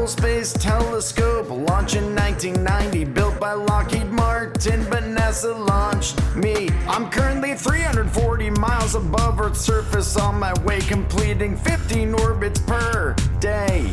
Hubble Space Telescope, launched in 1990, built by Lockheed Martin, but NASA launched me. I'm currently 340 miles above Earth's surface, on my way completing 15 orbits per day.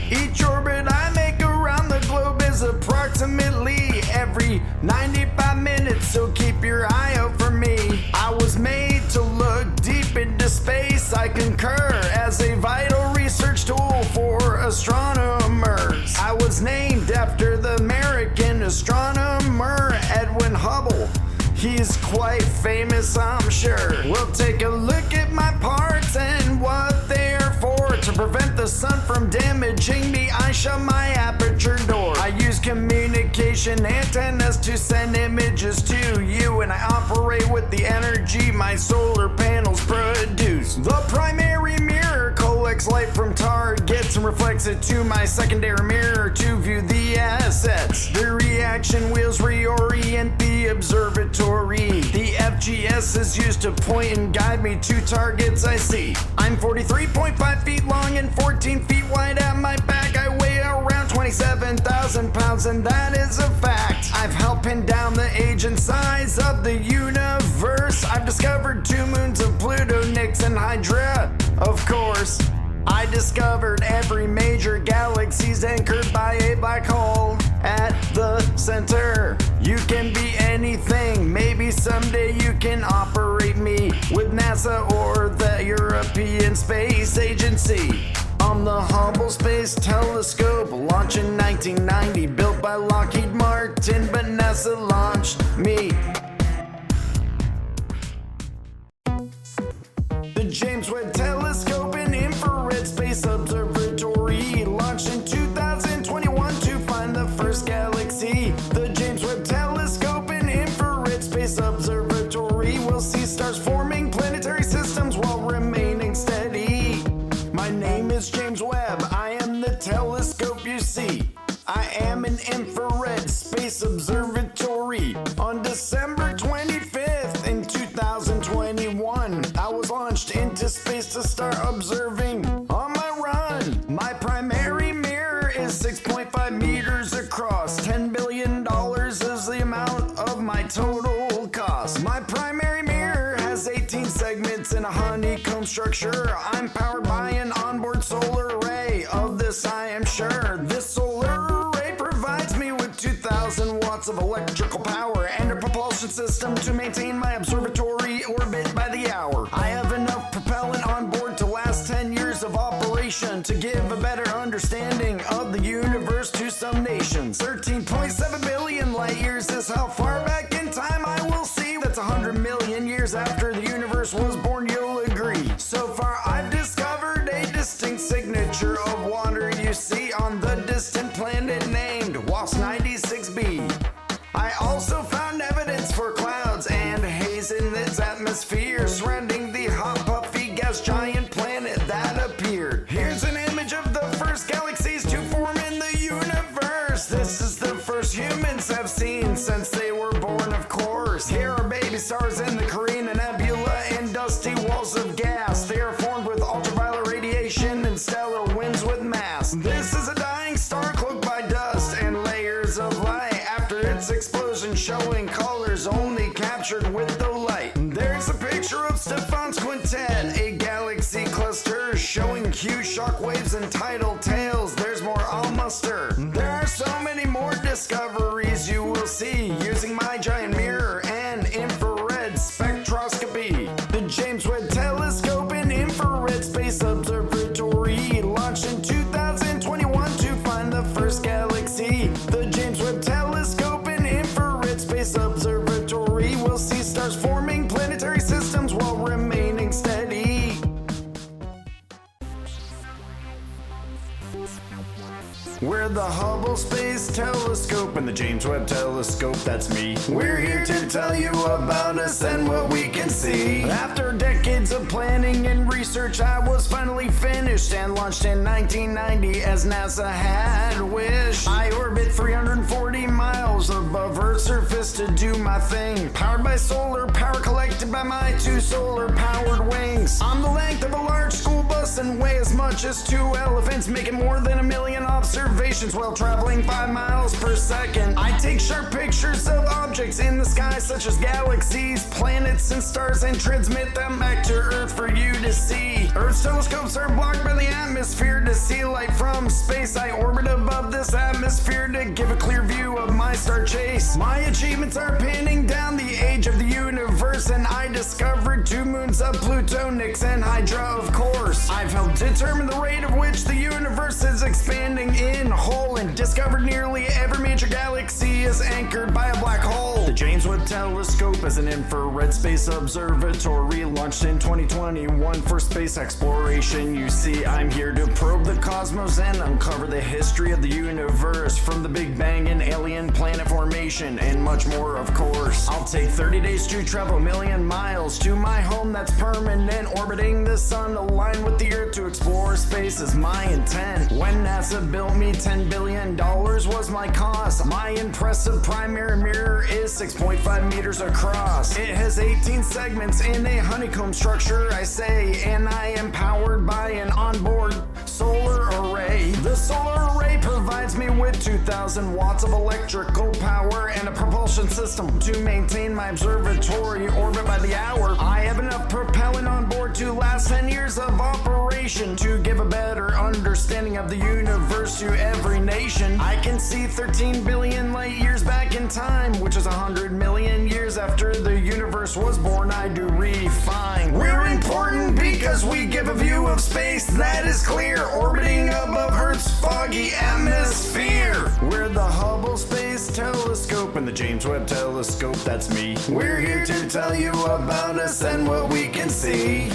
Each orbit I make around the globe is approximately every 95 minutes, so keep your eye out for me. I was made to look deep into space. I concur as a vital research tool for astronomers. I was named after the American astronomer Edwin Hubble. He's quite famous, I'm sure. We'll take a look at my parts and what they're for. To prevent the sun from damaging me, I shut my aperture door. I use communication antennas to send images to you, and I operate with the energy my solar panels produce. The primary mirror collects light from targets and reflects it to my secondary mirror to view the assets. The reaction wheels reorient the observatory. The FGS is used to point and guide me to targets I see. I'm 43.5 feet long and 14 feet wide at my back. I weigh around 27,000 pounds, and that is a fact. I've helped pin down the age and size of the universe. I've discovered 2 moons of Pluto, Nix, and Hydra, of course. I discovered every major galaxy's anchored by a black hole at the center. You can be anything, maybe someday you can operate me with NASA or the European Space Agency. On the Hubble Space Telescope, launched in 1990, built by Lockheed Martin, but NASA launched me. The James Webb Telescope and Infrared Space Observatory, launched in 2021 to find the first galaxy. The James Webb Telescope and Infrared Space Observatory will see stars forming planetary systems while remaining steady. My name is James Webb, I am the telescope you see. I am an infrared space observatory. On December 25th in 2021, I was launched into space to start observing on my run. My primary mirror is 6.5 meters across. $10 billion is the amount of my total cost. My primary mirror has 18 segments in a honeycomb structure. I'm powered by an onboard solar array. Of this I am sure. This solar array provides me with 2,000 watts of electrical power and a propulsion system to maintain my observatory orbit by the hour. I have enough propellant on board to last 10 years of operation to give a better understanding of the universe to some nations. 13.7 billion light years is how far back in time I will see. That's 100 million years after the universe was born, you'll agree. So far I've discovered a distinct signature of water you see on the distant planet named WASP 96b. I also found evidence for clouds and haze in its atmosphere surrounding the hot puffy gas giant planet that appeared. Here's an image of the first galaxies to form in the universe. This is the first humans have seen since they were born, of course. Here are baby stars in the Carina Nebula and dusty walls of gas. They are formed with ultraviolet radiation and stellar winds with mass. This is a dying star cloaked by dust and layers of light after its explosion, showing colors only captured with the light. There's a picture of Stephan's quintet, a galaxy cluster showing huge shock waves and tidal tails. There's more I'll muster. There are so many more discoveries you will see using my giant mirror and infrared spectroscopy. The James Webb Telescope and Infrared Space Observatory, launched in 2021 to find the first galaxy. The James Webb Telescope and Infrared Space Observatory will see stars forming planetary systems while remaining steady. We're the Hubble Space Telescope and the James Webb Telescope, that's me. We're here to tell you about us and what we can see. After decades of planning and research, I was finally finished and launched in 1990 as NASA had wished. I orbit 340 miles above Earth's surface to do my thing. Powered by solar power collected by my 2 solar-powered wings. I'm the length of a large school bus and weigh as much as 2 elephants, making more than a 1 million observations while traveling 5 miles per second. I take sharp pictures of objects in the sky such as galaxies, planets, and stars and transmit them back to Earth for you to see. Earth's telescopes are blocked by the atmosphere to see light from space. I orbit above this atmosphere to give a clear view of my star chase. My achievements are pinning down the age of the universe, and I discovered 2 moons of Pluto, Nix, and Hydra, of course. I've helped determine the rate of which the universe is expanding in whole, and discovered nearly every major galaxy is anchored by a black hole. The James Webb Telescope is an infrared space observatory launched in 2021 for space exploration. You see, I'm here to probe the cosmos and uncover the history of the universe, from the Big Bang and alien planet formation, and much more, of course. I'll take 30 days to travel 1 million miles to my home that's permanent, orbiting the sun, aligned with the Earth to explore space is my intent. When NASA built me, $10 billion was my cost. My impressive primary mirror is 6.5 meters across. It has 18 segments in a honeycomb structure, I say, and I am powered by an onboard solar array. The solar array provides me with 2,000 watts of electrical power and a propulsion system to maintain my observatory orbit by the hour. I have enough propellant on board to last 10 years of operation to give a better understanding of the universe to every nation. I can see 13 billion light years back in time, which is 100 million years after the universe was born. I do refine. We're important because we give a view of space that is clear, orbiting above Earth's foggy atmosphere. We're the Hubble Space Telescope and the James Webb Telescope, that's me. We're here to tell you about us and what we can see.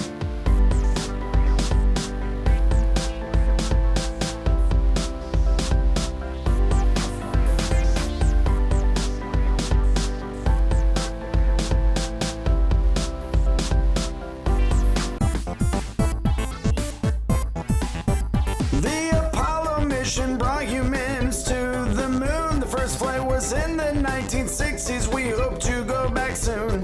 Brought humans to the moon. The first flight was in the 1960s. We hope to go back soon.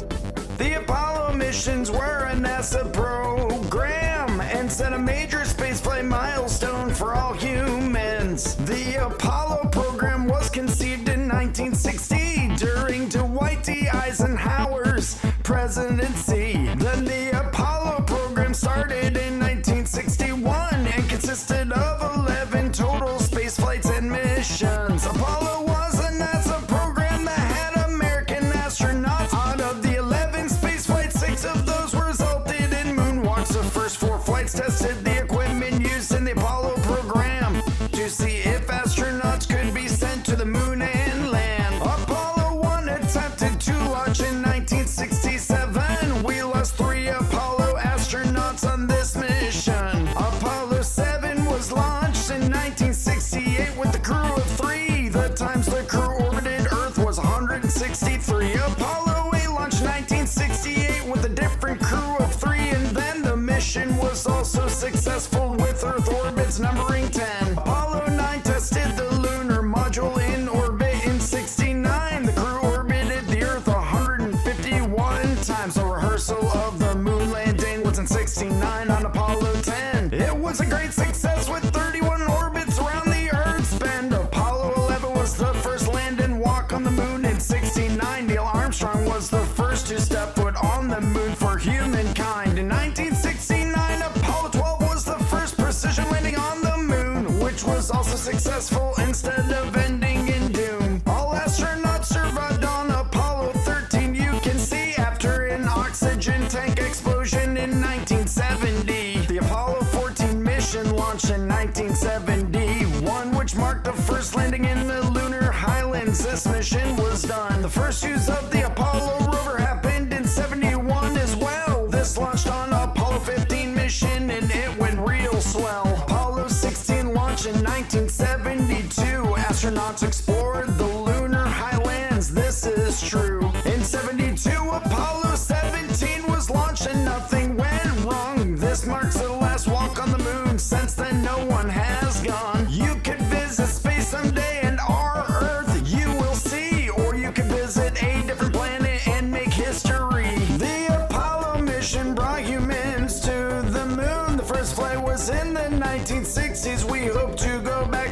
The Apollo missions were a NASA program and set a major spaceflight milestone for all humans. The Apollo program was conceived in 1960 during Dwight D. Eisenhower's presidency. Then the Apollo program started in 1961 and consisted of 11 total space flights and missions. Apollo was a NASA program that had American astronauts. Out of the 11 space flights, 6 of those resulted in moonwalks. The first 4 flights tested the equipment used in the Apollo program to see if astronauts could be sent to the moon and land. Apollo 1 attempted to launch in 1967. We lost 3 Apollo astronauts on this mission. Apollo 7 was launched in 1968 with a crew of 3. The times the crew orbited Earth was 163. Apollo 8 launched 1968 with a different crew of 3, and then the mission was also successful with Earth orbits numbering 10. Apollo 9 tested the lunar module in orbit in 69. The crew orbited the Earth 151 times. A rehearsal of the moon landing was in 69 on Apollo 10. It was a great success with 31 orbits around the Earth's bend. Apollo 11 was the first land and walk on the moon in 69. Neil Armstrong was the first to step foot on the moon for humankind. In 1969, Apollo 12 was the first precision landing on the moon, which was also successful instead of ending in doom. All astronauts survived on Apollo 13. You can see after an oxygen tank explosion in 1970. The Apollo 14 mission launched in 1971, which marked the first landing in the lunar highlands. This mission was done. The first use of the Apollo rover happened in 71 as well. This launched on Apollo 15 mission and it went real swell. Apollo 16 launched in 1972. Astronauts explored the lunar highlands. This is true. In 72, Apollo 17 was launched and nothing went wrong. This marks the last walk on the moon. Since then, no one has gone. You could visit space someday and our Earth you will see, or you could visit a different planet and make history. The Apollo mission brought humans to the moon. The first flight was in the 1960s. We hope to go back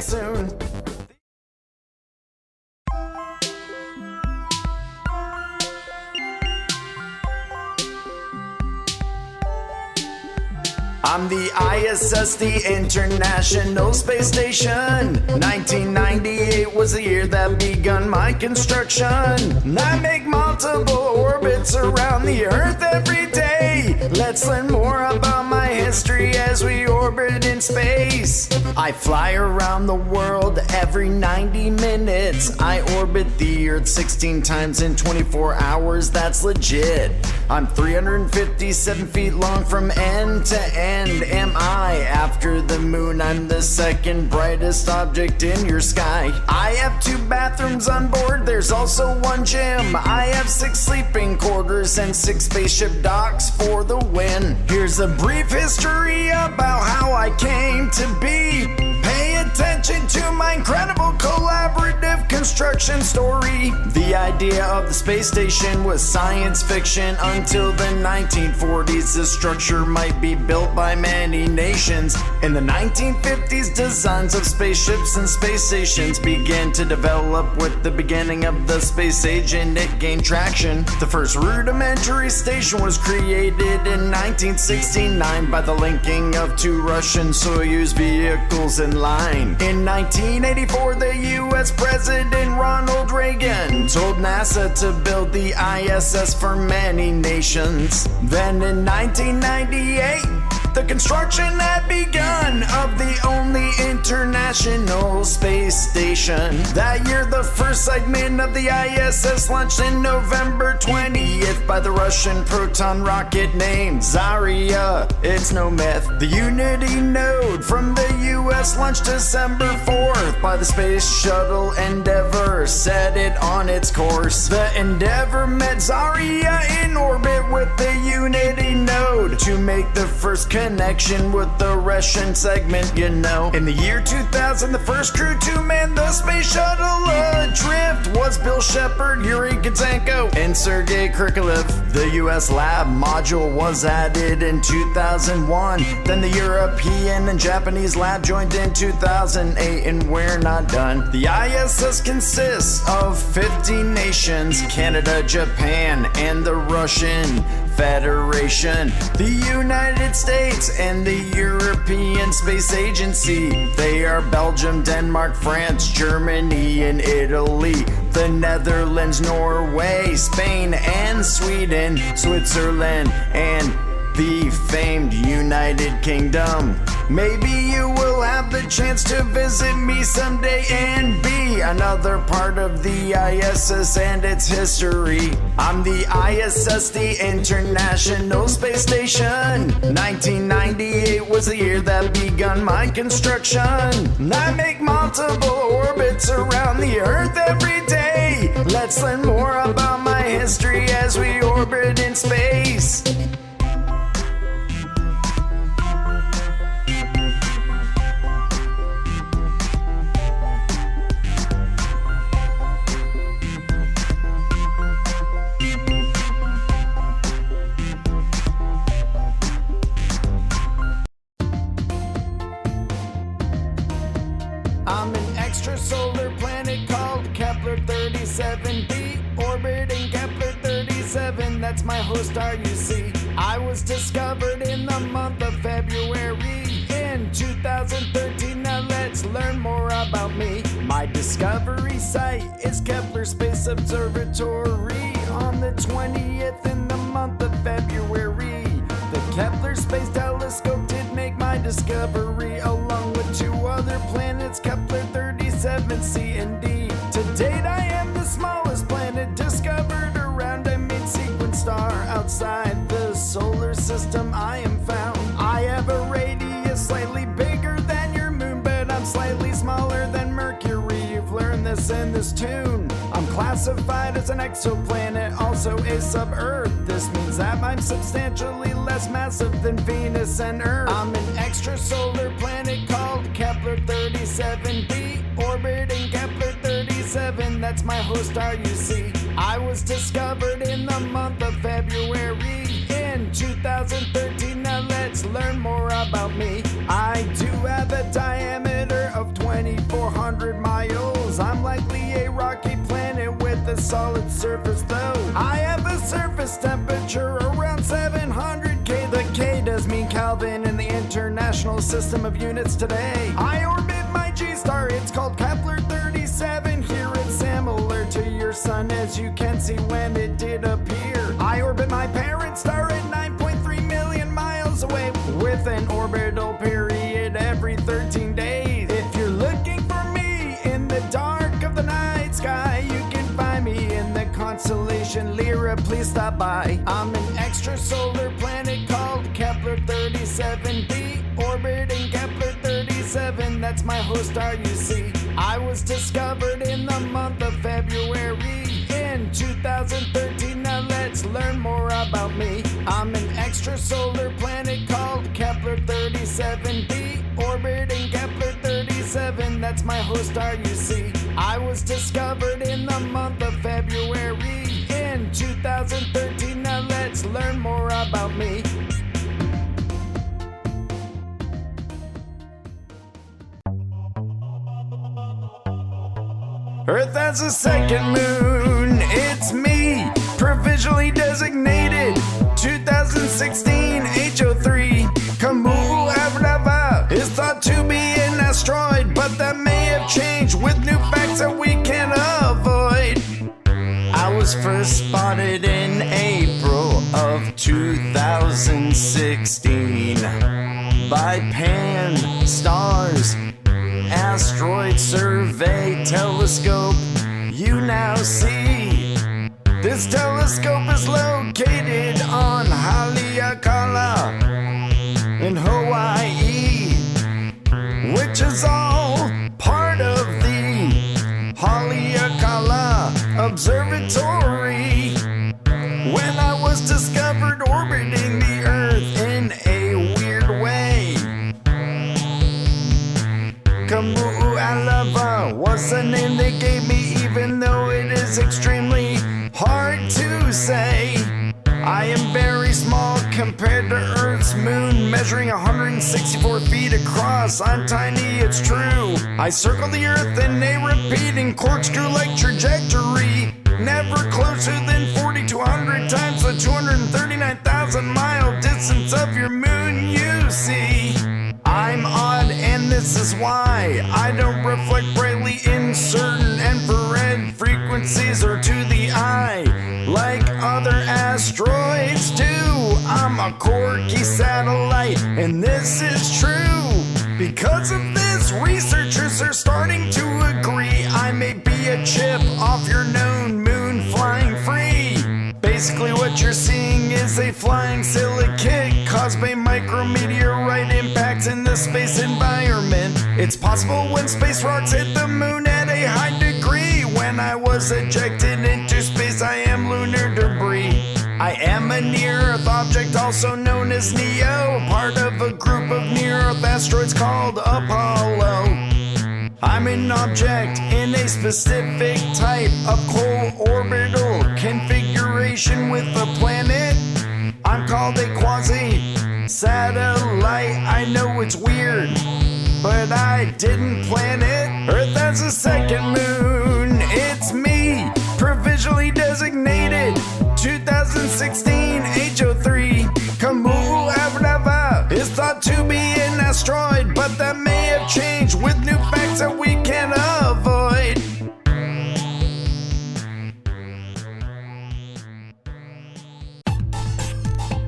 I'm the ISS, the International Space Station. 1998 was the year that begun my construction. I make multiple orbits around the Earth every day. Let's learn more about my history as we orbit in space. I fly around the world every 90 minutes. I orbit the Earth 16 times in 24 hours, that's legit. I'm 357 feet long from end to end. Am I? After the moon, I'm the second brightest object in your sky. I have 2 bathrooms on board, there's also 1 gym. I have 6 sleeping quarters and 6 spaceship docks for the win. Here's a brief history about how I came to be. Pay attention to my incredible collaborative construction story. The idea of the space station was science fiction until the 1940s. The structure might be built by many nations. In the 1950s, designs of spaceships and space stations began to develop. With the beginning of the space age and it gained traction. The first rudimentary station was created in 1969 by the linking of 2 Russian Soyuz vehicles in line. In 1984, the US President Ronald Reagan told NASA to build the ISS for many nations. Then in 1998, the construction had begun of the only International Space Station. That year, the first segment of the ISS launched in November 20th by the Russian Proton rocket named Zarya. It's no myth. The Unity node from the US launched December 4th by the Space Shuttle Endeavour, set it on its course. The Endeavour met Zarya in orbit with the Unity node to make the first connection with the Russian segment, you know. In the year 2000, the first crew to man the space shuttle adrift was Bill Shepard, Yuri Kutsenko, and Sergei Krikalev. The US lab module was added in 2001. Then the European and Japanese lab joined in 2008, and we're not done. The ISS consists of 50 nations: Canada, Japan, and the Russian Federation, the United States, and the European Space Agency. They are Belgium, Denmark, France, Germany, and Italy, the Netherlands, Norway, Spain, and Sweden, Switzerland, and the famed United Kingdom. Maybe you will have the chance to visit me someday and be another part of the ISS and its history. I'm the ISS, the International Space Station. 1998 was the year that begun my construction. I make multiple orbits around the Earth every day. Let's learn more about my history as we orbit in space. I'm an extrasolar planet called Kepler-37b, orbiting Kepler-37, that's my host star you see. I was discovered in the month of February in 2013, now let's learn more about me. My discovery site is Kepler Space Observatory on the 20th in the month of February. The Kepler Space Telescope did make my discovery along with 2 other planets, Kepler-37c and D. To date, I am the smallest planet discovered around a mid-sequence star outside the solar system. I am found. I have a radius slightly bigger than your moon, but I'm slightly smaller than Mercury. You've learned this in this tune. I'm classified as an exoplanet, also a sub-Earth. This means that I'm substantially less massive than Venus and Earth. I'm an extrasolar planet called Kepler-37b, orbiting Kepler-37, that's my host star you see. I was discovered in the month of February in 2013, now let's learn more about me. I do have a diameter of 2,400 miles. I'm likely a rocky planet with a solid surface though. I have a surface temperature around 700 K. The K does mean Kelvin in the International System of Units today. I orbit my G-star, it's called Kepler-37. Here it's similar to your sun, as you can see when it did appear. I orbit my parent star at 9.3 million miles away, with an orbital period every 13 days. If you're looking for me in the dark of the night sky, you can find me in the constellation Lyra. Please stop by. I'm an extrasolar planet called Kepler-37b, orbiting Kepler-37. That's my host star, you see. I was discovered in the month of February in 2013. Now let's learn more about me. I'm an extrasolar planet called Kepler-37b, orbiting Kepler-37. That's my host star, you see. I was discovered in the month of February in 2013. Now let's learn more about me. Earth has a second moon, it's me, provisionally designated 2016 HO3. Habitable is thought to be an asteroid, but that may have changed with new facts that we can't avoid. I was first spotted in April of 2016 by Pan-STARRS Asteroid Survey Telescope. You now see this telescope is located on Haleakala in Hawaii, which is all part of the Haleakala Observatory. When I was discovered orbiting the Earth in a weird way, Kamu'alava was the name they gave me, even though it is extremely hard to say. I am very small compared to Earth's moon, measuring 164 feet across. I'm tiny, it's true. I circle the Earth in a repeating corkscrew-like trajectory, never closer than 4,200 times the 239,000-mile distance of your moon, you see. I'm odd, and this is why I don't reflect brightly in certain infrared frequencies or to the eye like other asteroids do. I'm a quirky satellite, and this is true. Because of this, researchers are starting to agree I may be a chip off your known moon flying free. Basically what you're seeing is a flying silicate caused by micrometeorite impacts in the space environment. It's possible when space rocks hit the moon at a high degree. When I was ejected into space, I am lunar debris. I am a near-Earth object, also known as NEO, part of a group of near-Earth asteroids called Apollo. I'm an object in a specific type of co-orbital configuration with a planet. I'm called a quasi-satellite. I know it's weird, but I didn't plan it. Earth has a second moon, it's me, provisionally designated 2016 HO3. Habitable is thought to be an asteroid, but that may have changed with new facts that we can't avoid.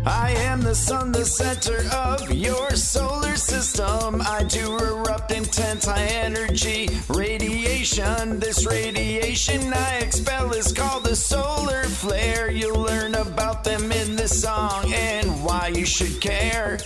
I am the sun, the center of your solar system. I do erupt intense high energy radiation. This radiation I expel is called the solar flare. You'll learn about them in this song and why you should care.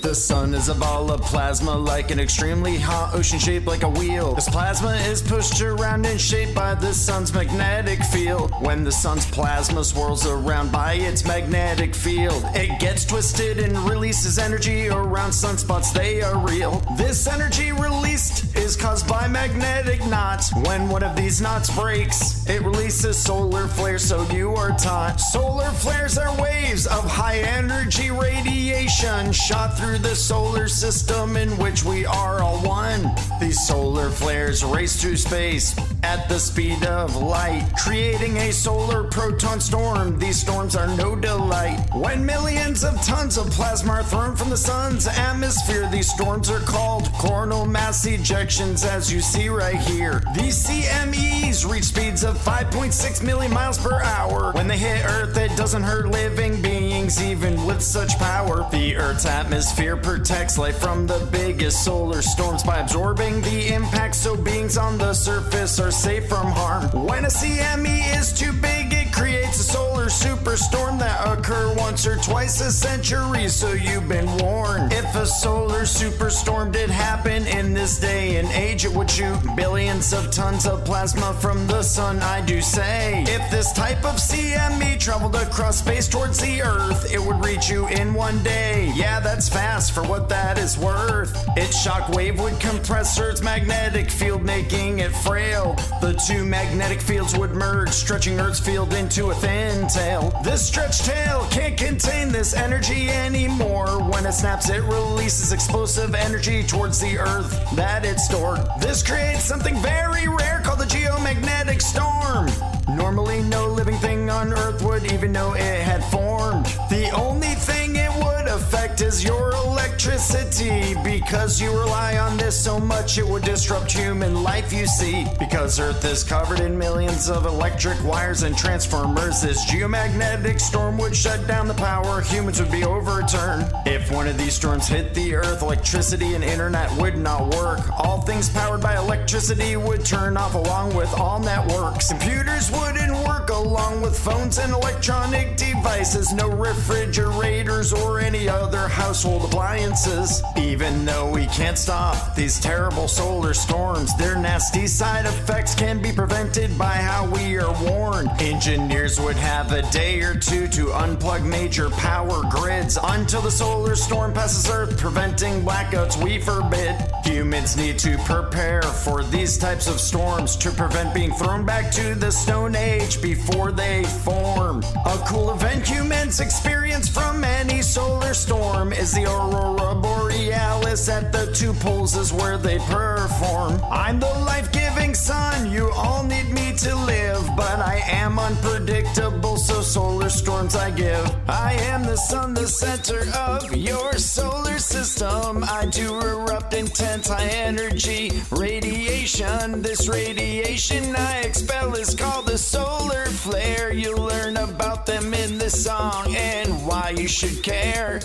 The sun is a ball of plasma, like an extremely hot ocean shaped like a wheel. This plasma is pushed around and shaped by the sun's magnetic field. When the sun's plasma swirls around by its magnetic field, it gets twisted and releases energy around sunspots. They are real. This energy released is caused by magnetic knots. When one of these knots breaks, it releases solar flares, so you are taught. Solar flares are waves of high energy radiation shot through the solar system in which we are all one. The These solar flares race through space at the speed of light, creating a solar proton storm. These storms are no delight. When millions of tons of plasma are thrown from the sun's atmosphere, these storms are called coronal mass ejections, as you see right here. These CMEs reach speeds of 5.6 million miles per hour. When they hit Earth, it doesn't hurt living beings, even with such power. The Earth's atmosphere protects life from the biggest solar storms by absorbing the impact, so beings on the surface are safe from harm. When a CME is too big, it creates a solar superstorm that occur once or twice a century, so you've been warned. If a solar superstorm did happen in this day and age, it would shoot billions of tons of plasma from the sun, I do say. If this type of CME traveled across space towards the Earth, it would reach you in one day. Yeah, that's fast for what that is worth. Its shockwave would compress Earth's magnetic field, making it frail. The two magnetic fields would merge, stretching Earth's field into a thin tail. This stretched tail can't contain this energy anymore. When it snaps, it releases explosive energy towards the Earth that it stored. This creates something very rare called the geomagnetic storm. Normally, no living thing on Earth would even know it had formed. The only thing it would affect is your electricity, because you rely on this so much it would disrupt human life, you see. Because Earth is covered in millions of electric wires and transformers, this geomagnetic storm would shut down the power. Humans would be overturned. If one of these storms hit the Earth, electricity and internet would not work. All things powered by electricity would turn off, along with all networks. Computers wouldn't work, along with phones and electronic devices. No refrigerators or any other household appliances. Even though we can't stop these terrible solar storms, their nasty side effects can be prevented by how we are warned. Engineers would have a day or two to unplug major power grids until the solar storm passes Earth, preventing blackouts we forbid. Humans need to prepare for these types of storms to prevent being thrown back to the Stone Age before they form. A cool event humans experience from any solar storm is the aurora borealis. At the two poles is where they perform. I'm the life-giving sun you all need me to live, but I am unpredictable, so solar storms I give. I am the sun, the center of your solar system. I do erupt intense high energy radiation. This radiation I expel is called the solar flare. You'll learn about them in this song and why you should care.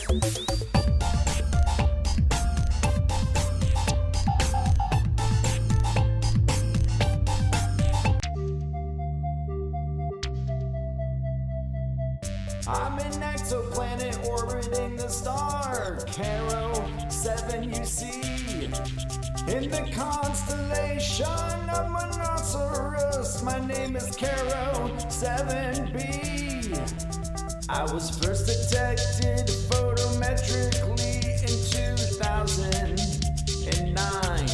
I'm an exoplanet orbiting the star COROT-7, you see. In the constellation of Monoceros, my name is COROT-7b. I was first detected photometrically in 2009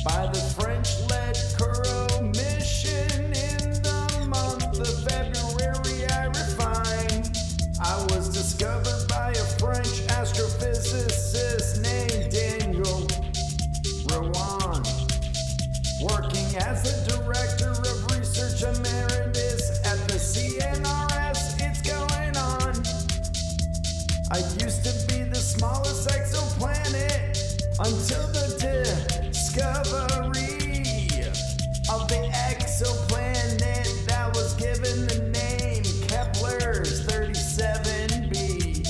by the French-led COROT mission. In the month of February, I refined. I was discovered by a French astrophysicist named Daniel Rowan, working as the director of research emeritus at the CNRS. It's going on. I used to be the smallest exoplanet until the discovery of the exoplanet that was given the name Kepler-37b.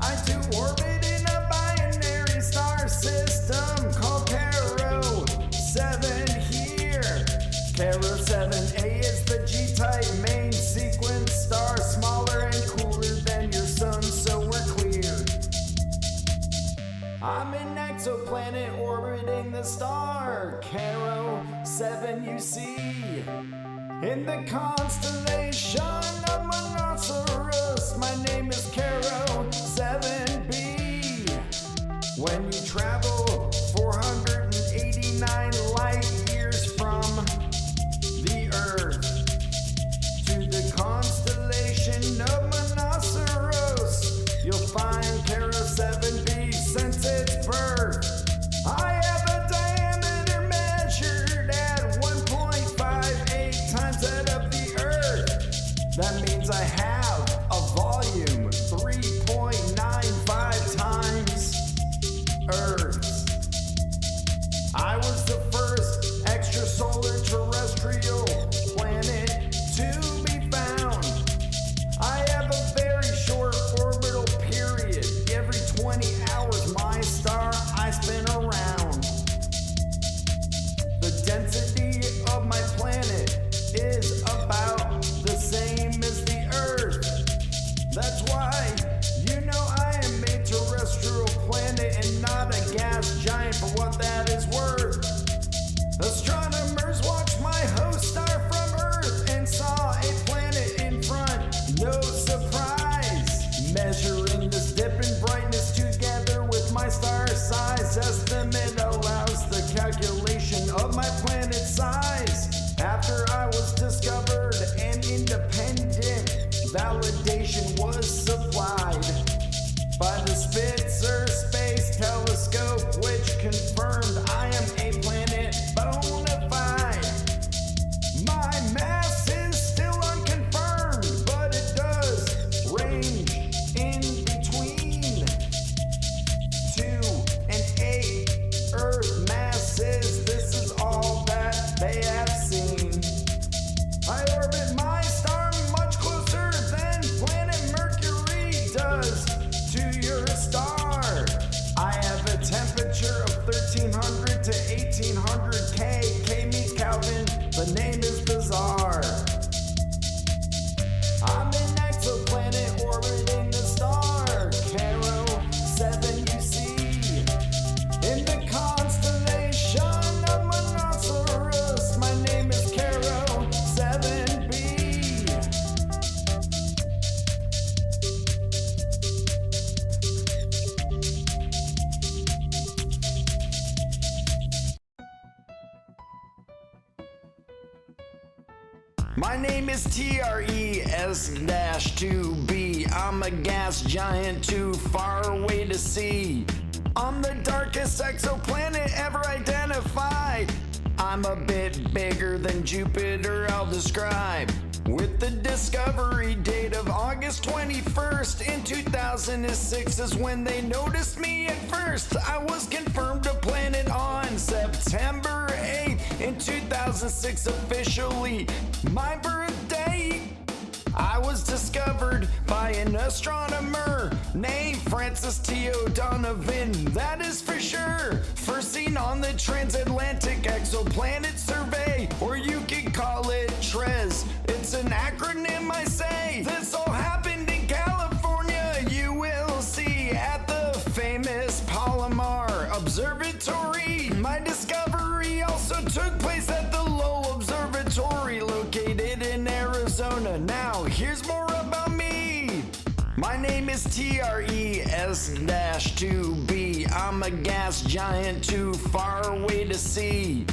I do orbit in a binary star system called COROT-7 here. COROT-7a is the G-type main sequence star, smaller and cooler than your sun, so we're clear. I'm an exoplanet orbiting the star COROT-7, you see. In the constellation of Monoceros, my name is COROT-7b. When you travel 489 light years from the Earth to the constellation of Monoceros, you'll find COROT-7b since its birth. I have a diameter That means I have a volume 3.95 times Earth's. I was the first extrasolar terrestrial planet to be found. I have a very short orbital period. Every 20 hours, my star I spin around. The density of my planet is about the same as the Earth. That's why you know I am a terrestrial planet and not a gas giant, for what that is worth. Astronomers watched my host star from Earth and saw a planet in front. No surprise. Measuring this dip in brightness together with my star size estimate allows the calculation of my planet size. After I was discovered, an independent validation was supplied by the Spitzer Space Telescope, which confirmed I am a planet bona fide. My mass is still unconfirmed, but it does range in between 2 and 8 Earth masses. This is all that they have seen. I orbit my star much closer than planet Mercury does to your star. I have a temperature of 1300 to 1800 K. K means Kelvin. The name is bizarre. I'm an exoplanet orbiting the star COROT-7 you see. In the constellation of Monoceros, my name is COROT-7b. My name is TRES-2b. I'm a gas giant too far away to see. I'm the darkest exoplanet ever identified. I'm a bit bigger than Jupiter, I'll describe. With the discovery date of August 21st in 2006 is when they noticed me at first. I was confirmed a planet on September 8th in 2006 officially. My birthday. I was discovered by an astronomer named Francis T. O'Donovan, that is for sure. First seen on the Transatlantic Exoplanet Survey, or you can call it TRES. It's an acronym, I say. This all happened in California. You will see at the famous Palomar Observatory. My discovery also took place at the Lowell Observatory, located in Arizona. Now, here's more about me. My name is TRES-2b. I'm a gas giant too far away to see.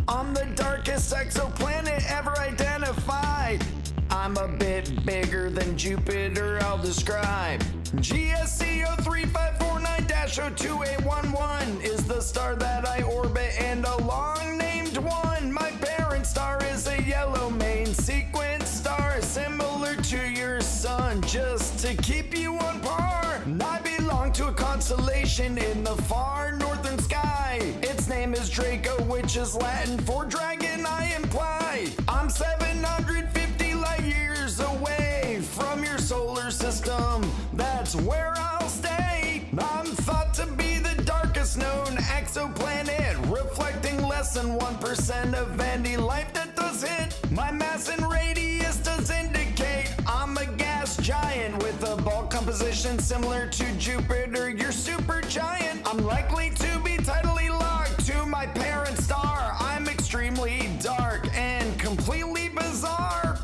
I'm the darkest exoplanet ever identified. I'm a bit bigger than Jupiter, I'll describe. GSC 03549-02811 is the star that I orbit, and a long-named one. My parent star is a yellow main sequence star, similar to your sun, just to keep you on par. I belong to a constellation in the far northern sky. Its name is Draco, which is Latin for dragon, I imply. I'm 750 light years away from your solar system. That's where I'll stay. I'm thought to be the darkest known exoplanet, reflecting less than 1% of any life that does hit. My mass and radius does indicate I'm a gas giant with a bulk composition similar to Jupiter, your supergiant. I'm likely to be tidally locked to my parent star. I'm extremely dark and completely bizarre.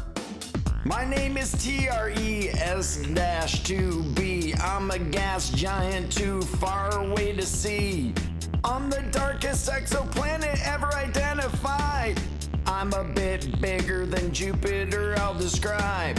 My name is TRES-2b. I'm a gas giant too far away to see. I'm the darkest exoplanet ever identified. I'm a bit bigger than Jupiter, I'll describe.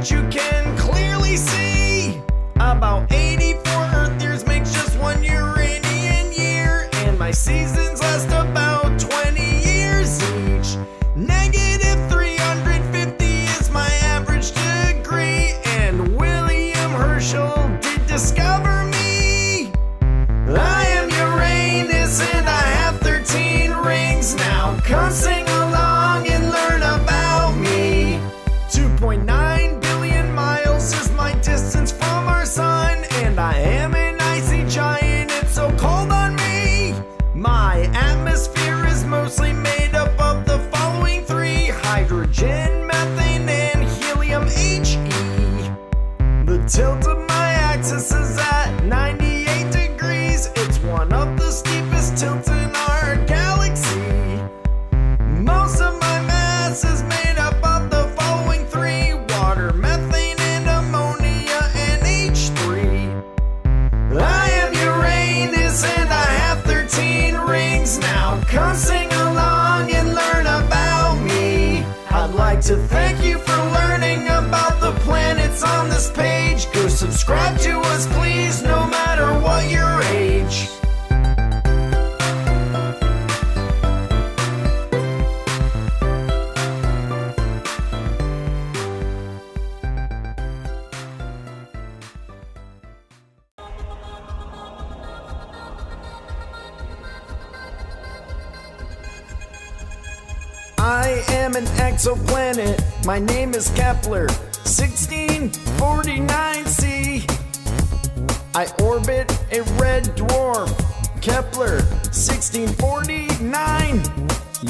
that you can clearly see. About 84 Earth years makes just one Uranian year, and my seasons last about 20 years each. Negative 350 is my average degree, and William Herschel did discover me. I am Uranus and I have 13 rings. Now come sing along and learn about me. 2.9 billion miles is my distance from our sun, and I am an icy giant, it's so cold on me. My atmosphere is mostly made up of the following three: hydrogen, methane, and helium He. The tilt of my axis is at 98 degrees. It's one of the steepest tilts in our galaxy. Most of my mass is made up of the following three: water, methane, and ammonia, and H3. I am Uranus and I have 13 rings. Now come sing along and learn about me. I'd like to thank you for learning about the planets on this page. Go subscribe to us, please, no matter what your age. I am an exoplanet. My name is Kepler-37b. I orbit a red dwarf, Kepler-37b.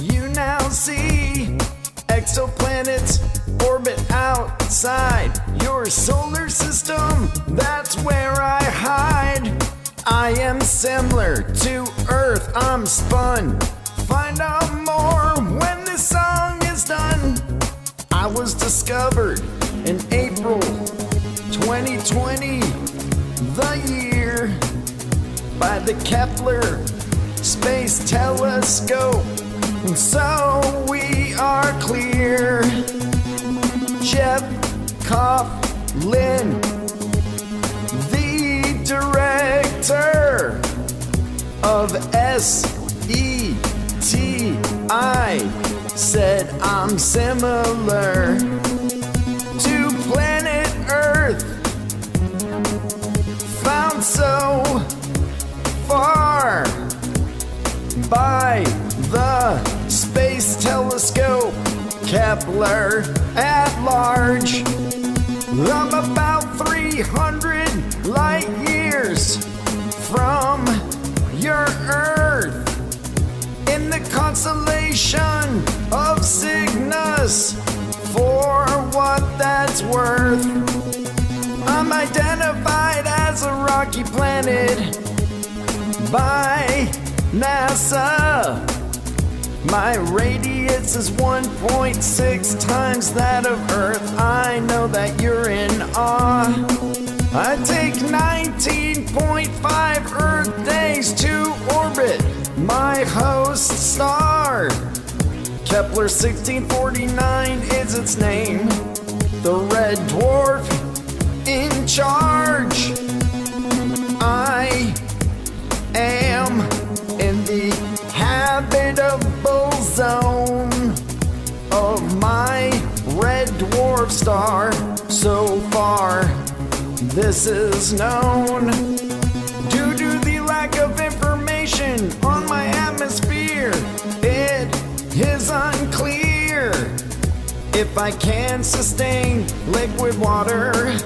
You now see exoplanets orbit outside your solar system. That's where I hide. I am similar to Earth. I'm spun. Find out more when this song is done. I was discovered in April 2020, the year, by the Kepler Space Telescope. So we are clear. Jeff Coughlin, the director of SETI, said I'm similar to planet Earth, found so far by the Space Telescope, Kepler at large. I'm about 300 light years from your Earth, in the constellation of Cygnus. For what that's worth, I'm identified as a rocky planet by NASA. My radius is 1.6 times that of Earth. I know that you're in awe. I take 19.5 Earth days to orbit my host star. Kepler-1649 is its name, the red dwarf in charge. I am in the habitable zone of my red dwarf star. So far, this is known. Due to the lack of information on my atmosphere, it is unclear if I can sustain liquid water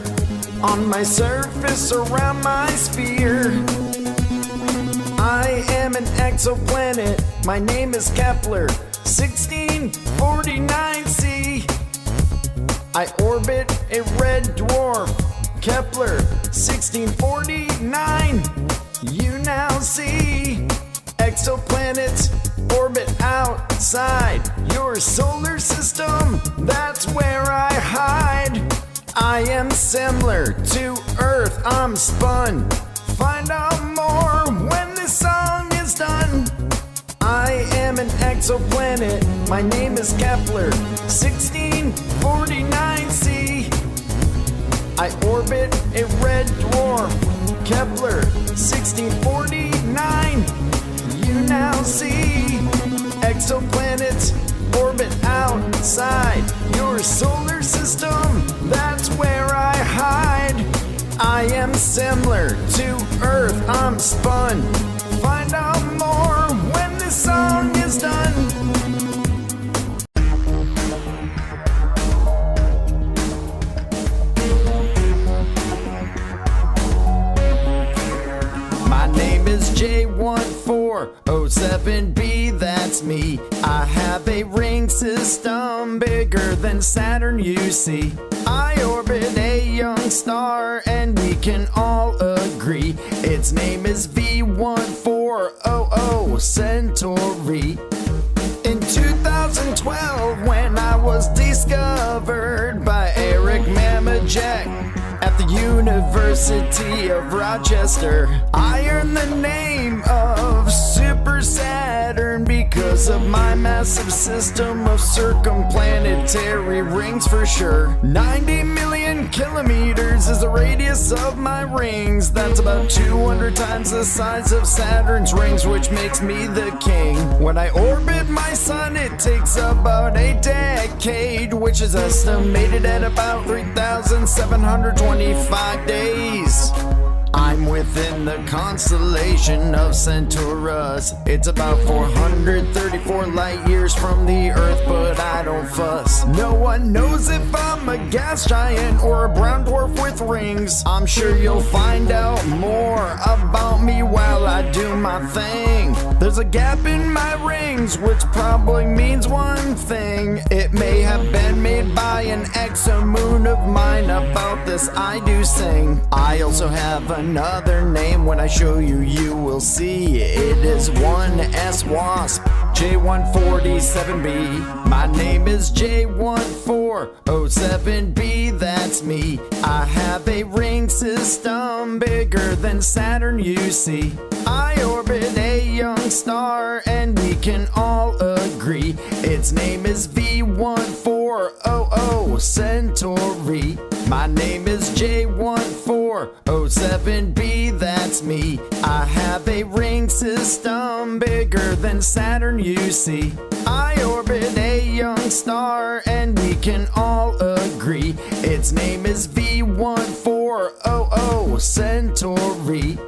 on my surface around my sphere. I am an exoplanet. My name is Kepler-1649c. I orbit a red dwarf, Kepler-1649. You now see exoplanets orbit outside your solar system. That's where I hide. I am similar to Earth. I'm spun. Find out more when this song is done. I am an exoplanet. My name is Kepler-1649c. I orbit a red dwarf, Kepler-1649. You now see exoplanets orbit outside your solar system. That's where I hide. I am similar to Earth, I'm spun. Find out more when this song is done. My name is J1407b, that's me. I have a ring system bigger than Saturn, you see. I orbit a young star and we can all agree its name is V1400 Centauri. In 2012, when I was discovered by Eric Mamajek at the University of Rochester, I earned the name of Super Saturn because of my massive system of circumplanetary rings for sure. 90 million kilometers is the radius of my rings. That's about 200 times the size of Saturn's rings, which makes me the king. When I orbit my sun, it takes about a decade, which is estimated at about 3,725 days. I'm within the constellation of Centaurus. It's about 434 light years from the Earth, but I don't fuss. No one knows if I'm a gas giant or a brown dwarf with rings. I'm sure you'll find out more about me while I do my thing. There's a gap in my rings, which probably means one thing. It may have been made by an exomoon of mine. About this I do sing. I also have another name. When I show you, you will see. It is 1S Wasp, J147b. My name is J1407b, that's me. I have a ring system bigger than Saturn, you see. I orbit a young star and we can all agree its name is V1400 Centauri. My name is J1407b, that's me. I have a ring system bigger than Saturn, you see. I orbit a young star and we can all agree its name is V1400 Centauri.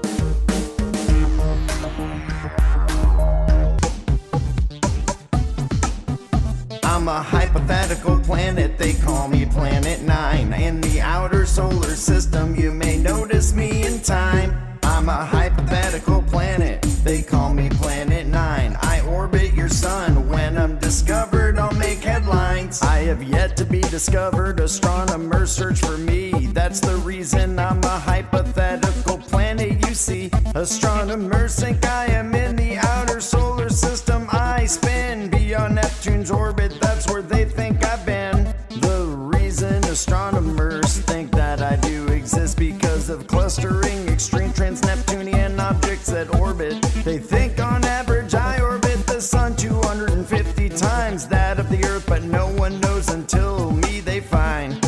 I'm a hypothetical planet, they call me Planet 9. In the outer solar system, you may notice me in time. I'm a hypothetical planet, they call me Planet 9. I orbit your sun, when I'm discovered, I'll make headlines. I have yet to be discovered, astronomers search for me. That's the reason I'm a hypothetical planet, you see. Astronomers think I am in the outer solar system. I spin beyond Neptune's orbit, that's where they think I've been. The reason astronomers think that I do exist because of clustering extreme trans-Neptunian objects that orbit. They think on average I orbit the sun 250 times that of the Earth, but no one knows until me they find.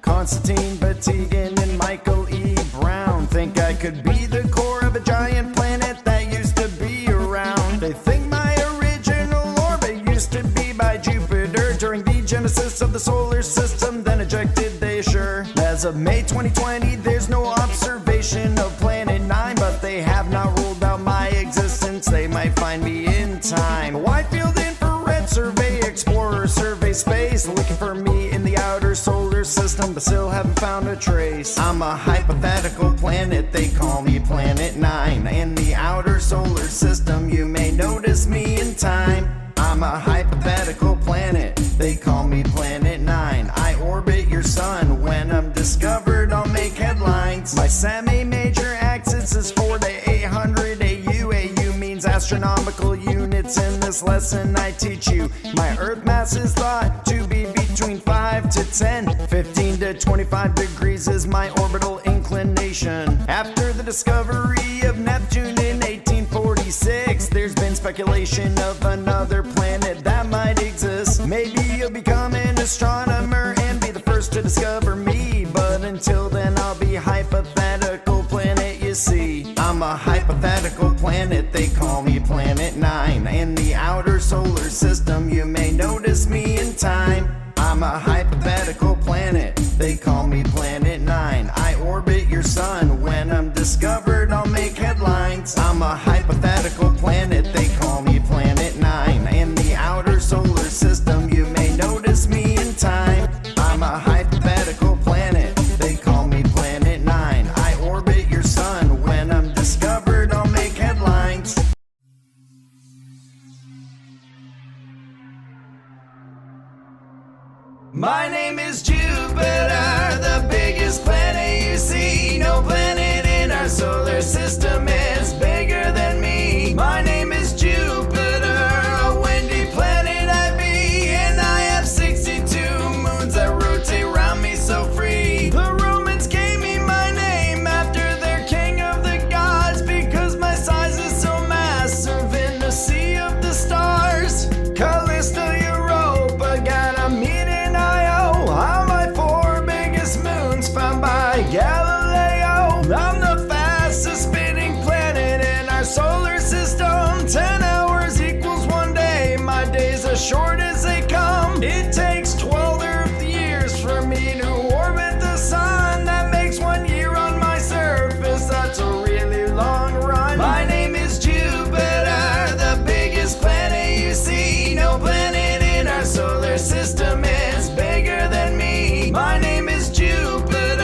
Constantine Batygin and Michael E. Brown think I could be the core of a giant planet that used to be around. They think my original orbit used to be by Jupiter during the genesis of the solar system, then ejected, they assure. As of May 2020, there's no observation of Planet 9, but they have not ruled out my existence. They might find me in time. Wide field infrared survey, explorer survey space, looking for me in the outer solar system, but still haven't found a trace. I'm a hypothetical planet, they call me Planet 9. In the outer solar system, you may notice me in time. I'm a hypothetical planet, they call me Planet 9. I orbit your sun, when I'm discovered, I'll make headlines. My semi-major axis is 4 to 800 AU. AU means astronomical units. In this lesson I teach you, my Earth mass is thought to be between 5 to 10. 15 to 25 degrees is my orbital inclination. After the discovery of Neptune in 1846, there's been speculation of another planet that might exist. Maybe you'll become an astronomer and be the first to discover me, but until then call me Planet 9. In the outer solar system, you may notice me in time. I'm a hypothetical planet, they call me Planet 9. I orbit your sun, when I'm discovered I'll make headlines. I'm a hypothetical planet, they call me Planet 9. In the outer solar system, you may notice me in time. I'm a hypothetical planet, they call me Planet 9. I orbit your sun, when I'm discovered I'll make headlines. My name is Jupiter, the biggest planet you see. No planet in our solar system is bigger than me. My name is Jupiter, a windy planet I be, and I have 62 moons that rotate around me so free. The Romans gave me my name after their king of the gods, because my size is so massive in the sea of the stars. Callisto, Europa, Ganymede, are my 4 biggest moons found by Galileo. I'm the fastest spinning planet in our solar system. 10 hours equals 1 day, my days as short as they come. It takes 12 Earth years for me to orbit the sun. That makes 1 year on my surface, that's a really long run. My name is Jupiter, the biggest planet you see. No planet in our solar system is bigger than me. My name is Jupiter,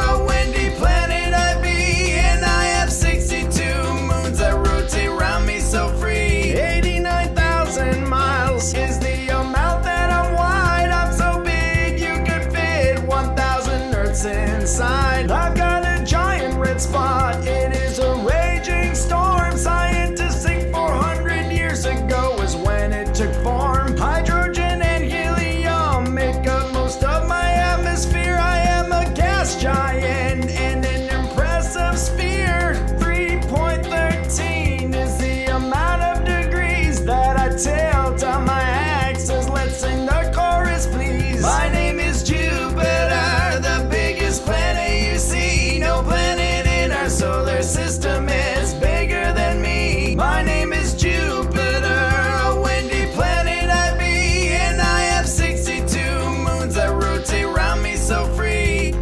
a windy planet I be, and I have 62 moons that rotate around me so free. 89,000 miles is the amount that I'm wide. I'm so big you could fit 1,000 Earths inside. I've got a giant red spot, it is a raging storm. Scientists think 400 years ago is when it took form. Hydrogen and helium make up most of my atmosphere. I am a gas giant in an impressive sphere. 3.13 is the amount of degrees that I tilt on my axis. Let's sing the chorus, please. My name is Jupiter, the biggest planet you see. No planet in our solar system is bigger than me. My name is Jupiter, a windy planet I be, and I have 62 moons that rotate around me so free.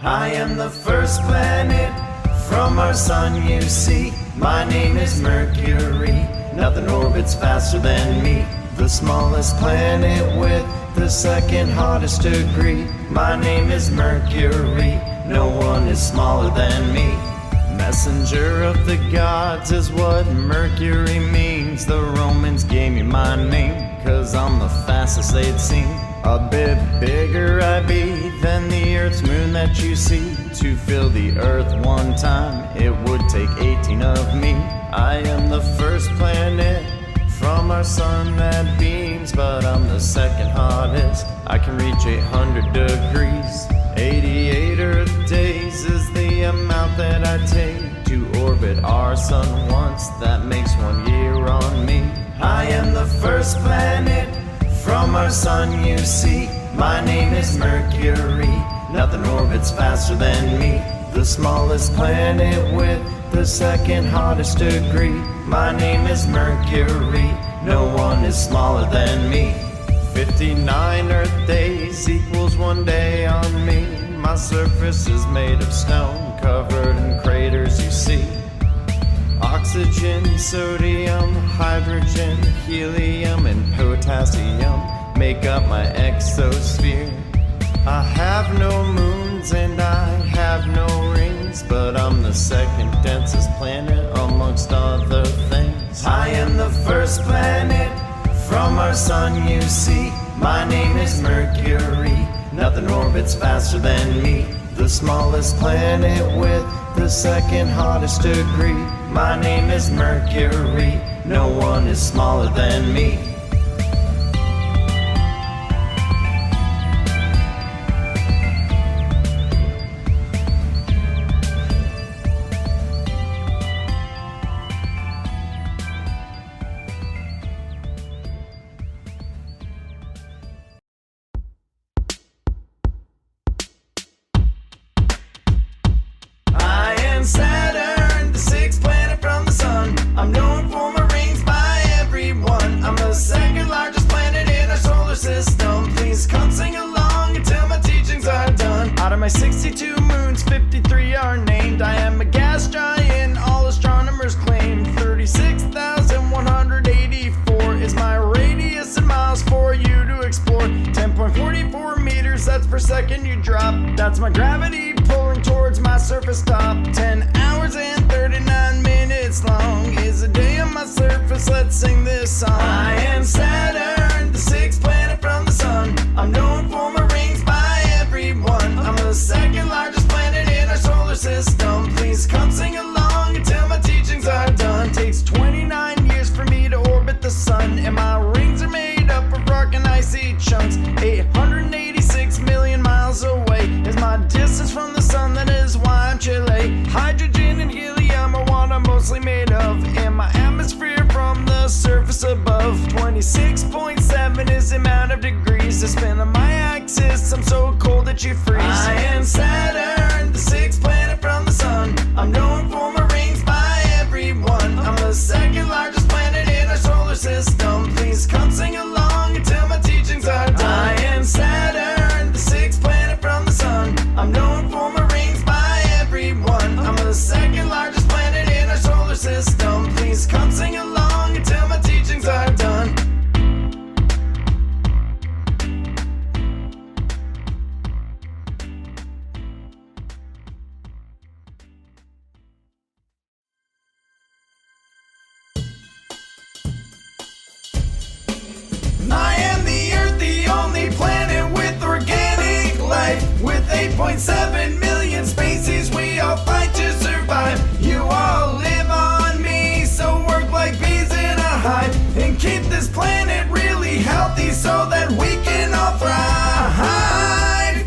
I am the first planet from our sun you see. My name is Mercury, nothing orbits faster than me. The smallest planet with the second hottest degree. My name is Mercury, no one is smaller than me. Messenger of the gods is what Mercury means. The Romans gave me my name, cause I'm the fastest they'd seen. A bit bigger I be than the Earth's moon that you see. To fill the Earth 1 time, it would take 18 of me. I am the first planet from our sun that beams, but I'm the second hottest. I can reach 800 degrees. 88 Earth days is the amount that I take to orbit our sun once. That makes 1 year on me. I am the first planet from our sun you see. My name is Mercury, nothing orbits faster than me. The smallest planet with the second hottest degree. My name is Mercury, no one is smaller than me. 59 Earth days equals 1 day on me. My surface is made of stone, covered in craters you see. Oxygen, sodium, hydrogen, helium, and potassium make up my exosphere. I have no moons and I have no rings, but I'm the second densest planet amongst other things. I am the first planet from our sun you see. My name is Mercury, nothing orbits faster than me. The smallest planet with the second hottest degree. My name is Mercury, no one is smaller than me. That's my gravity pulling towards my surface top. 10 hours and 39 minutes long is a day on my surface. Let's sing this song. I am Saturn, the sixth planet from the sun. I'm known for my rings by everyone. I'm the second largest planet in our solar system. Please come sing along until my teachings are done. Takes 29 years for me to orbit the sun, and my rings are made up of rock and icy chunks. 886 million miles away is my distance from the sun. That is why I'm Chile. Hydrogen and helium are what I'm mostly made of, and my atmosphere from the surface above. 26.7 is the amount of degrees to spin on my axis. I'm so cold that you freeze. I am Saturn, the sixth planet from the sun. I'm known for my rings by everyone. I'm the second largest planet in our solar system. Please come sing along until my teachings are done. I am Saturn, the sixth planet from the sun. I'm known for my rings by everyone. I'm the second largest planet in our solar system. Please come sing along until my teachings are done. I am the Earth, the only planet with organic life. With 8.7 million species, we all fight to survive. You all live on me, so work like bees in a hive, and keep this planet really healthy so that we can all thrive.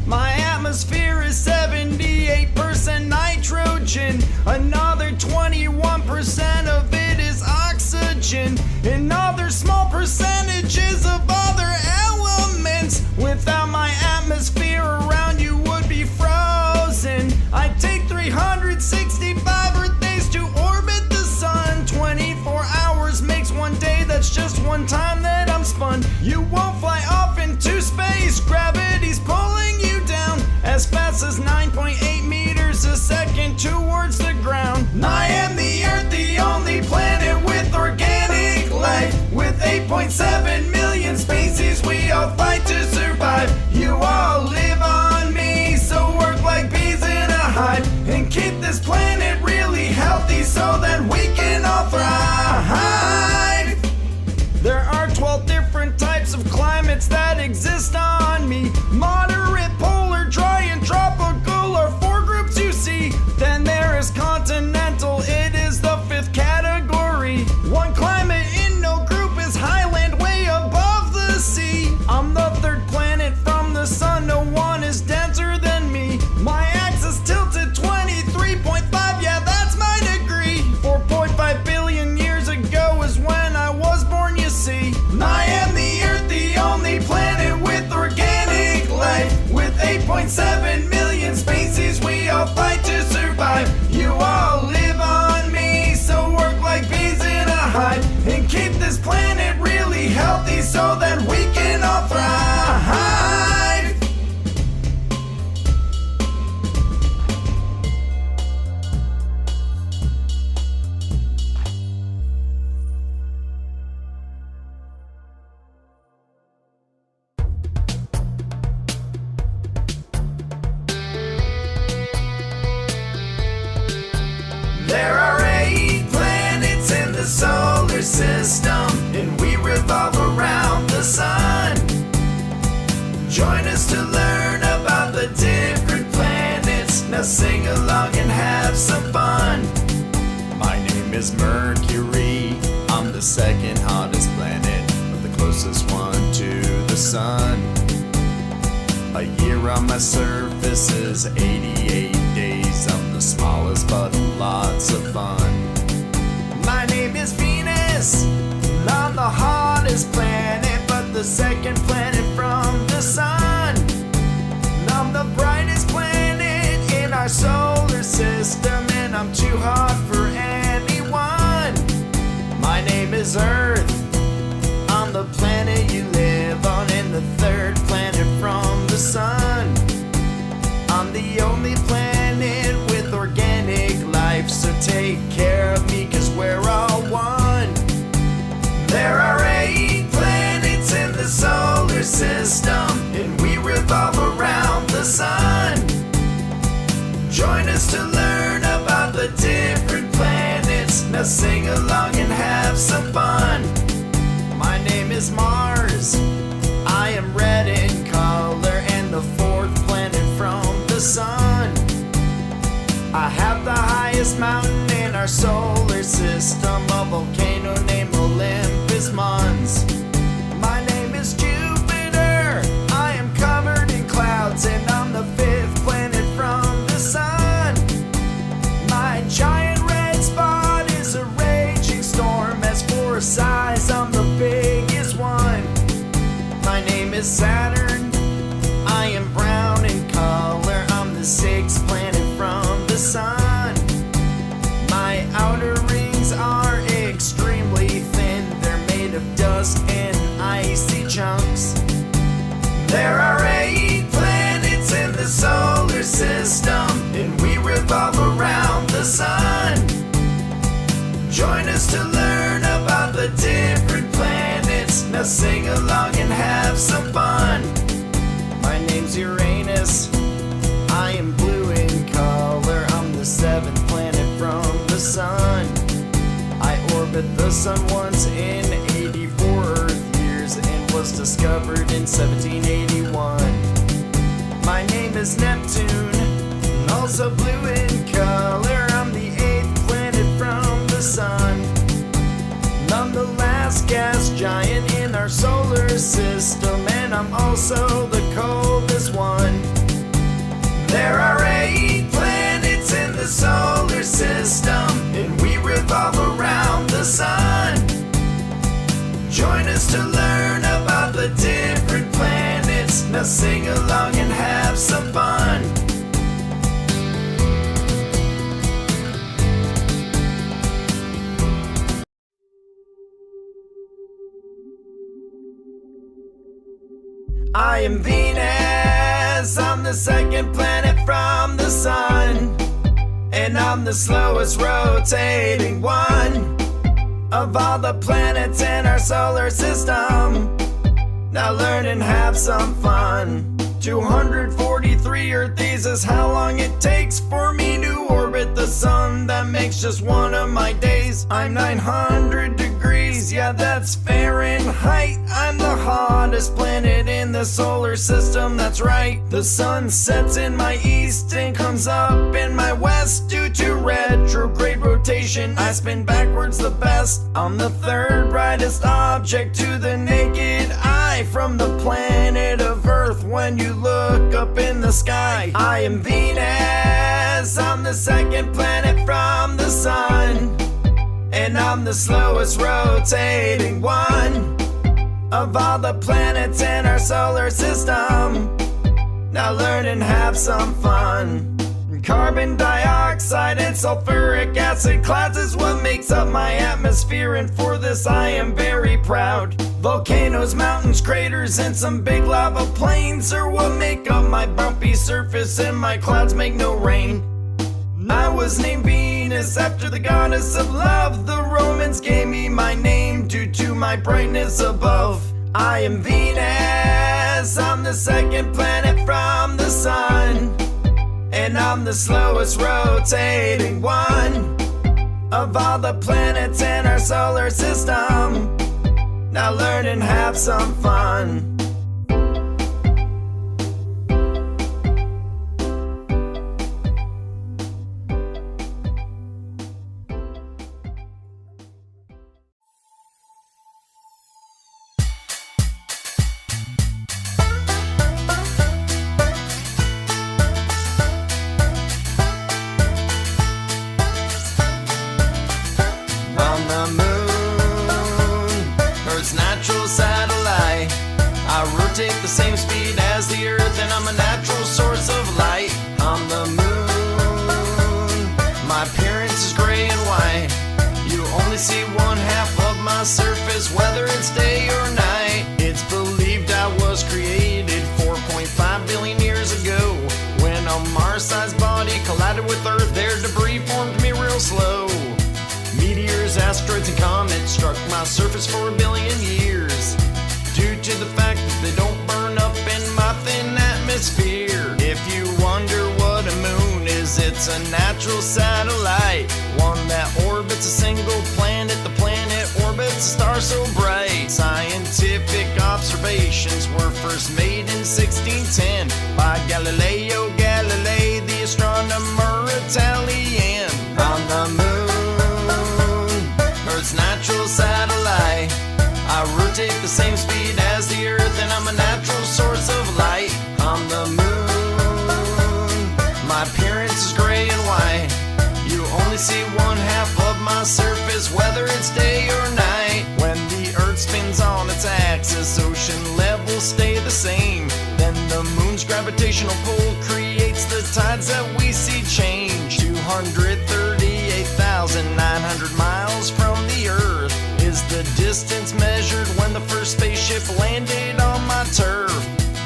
My atmosphere is 78% nitrogen. Another 21% of it is oxygen. Another small percentages of other elements. Without my atmosphere around, you would be frozen. I take 365 Earth days to orbit the sun. 24 hours makes one day, that's just one time that I'm spun. You won't fly off into space, gravity's pulling you down as fast as 9.8 meters a second towards the ground. I am the Earth, the only planet with organic life. With 8.7 million species, we all fight to survive. You all live on me, so work like bees in a hive, and keep this planet really healthy so that we can all thrive. There are 12 different types of climates that exist on me. Moderate, polar, dry, and tropical are 4 groups you see. Then there is continental, it is the 5th category. One climate in no group is highland, way above the sea. I'm the 3rd planet from the sun, no one is denser than me. My axis tilted 23.5, yeah, that's my degree. 4.5 billion years ago is when I was born, you see. I am the Earth, the only planet with organic life. With 8.7 million species, we all fight to survive. You all live on me, so work like bees in a hive, and keep this planet really healthy so that we can all thrive. There are 8 planets in the solar system, and we revolve around the sun. Join us to learn about the different planets. Now sing along and have some fun. My name is Mercury. I'm the second hottest planet, but the closest one to the sun. A year on my surface is 88 days. I'm the smallest but lots of fun. My name is Venus. I'm the hottest planet, but the second planet from the sun. I'm the brightest planet in our solar system, and I'm too hot for anyone. My name is Earth. I'm the planet you live on, and the 3rd planet from the sun. I'm the only planet with organic life, so take care of me, 'cause we're all one. There are 8 planets in the solar system, and we revolve around the sun. us to learn about the different planets. Now sing along and have some fun. My name is Mars. I am red in color and the fourth planet from the sun. I have the highest mountain in our solar system, a volcano named Olympus Mons. My name is Jupiter. I am covered in clouds and I'm the fifth planet from the sun. My giant red spot is a raging storm. As for size, I'm the biggest one. My name is Saturn. I am brown in color. I'm the sixth planet from the sun. My outer rings are extremely thin. They're made of dust and icy chunks. There are 8 planets in the solar system, and we revolve around the sun. Join us to learn about the different planets. Now sing along and have some fun. My name's Uranus. I am blue in color. I'm the 7th planet from the sun. I orbit the sun once in 84 Earth years and was discovered in 1781. My name is Neptune, also blue in color. I'm the 8th planet from the sun. I'm the last gas giant in our solar system, and I'm also the coldest one. There are 8 planets in the solar system, and we revolve around the sun. Join us to learn about the different planets. Now sing along and have some fun. I am Venus. I'm the 2nd planet from the sun, and I'm the slowest rotating one of all the planets in our solar system. Now learn and have some fun. 243 Earth days is how long it takes for me to orbit the sun. That makes just one of my days. I'm 900 degrees, yeah, that's Fahrenheit. I'm the hottest planet in the solar system, that's right. The sun sets in my east and comes up in my west. Due to retrograde rotation, I spin backwards the best. I'm the 3rd brightest object to the naked eye from the planet of Earth. When you look up in the sky, I am Venus. I'm the 2nd planet from the sun, and I'm the slowest rotating one of all the planets in our solar system. Now learn and have some fun. Carbon dioxide and sulfuric acid clouds is what makes up my atmosphere, and for this I am very proud. Volcanoes, mountains, craters, and some big lava plains are what make up my bumpy surface, and my clouds make no rain. I was named Venus after the goddess of love. The Romans gave me my name due to my brightness above. I am Venus. I'm the 2nd planet from the sun, and I'm the slowest rotating one of all the planets in our solar system. Now learn and have some fun. Take the same speed as the Earth, and I'm a natural source of light. On the moon, my appearance is gray and white. You only see 1/2 of my surface, whether it's day or night. It's believed I was created 4.5 billion years ago. When a Mars-sized body collided with Earth, their debris formed me real slow. Meteors, asteroids, and comets struck my surface for a billion years, due to the fact that they don't burn up in my thin atmosphere. If you wonder what a moon is, it's Earth's a natural satellite, one that orbits a single planet. The planet orbits a star so bright. Scientific observations were first made in 1610 by Galileo Galilei, the astronomer Italian. On the moon, Earth's natural satellite, I rotate the same speed as the Earth, and I'm a natural source of light. On the moon, my appearance is gray and white. You only see one half of my surface, whether it's day or night. When the Earth spins on its axis, ocean levels stay the same. Then the moon's gravitational pull creates the tides that we see change. 238,900 miles from the Earth is the distance measured when the first spaceship landed on my turf.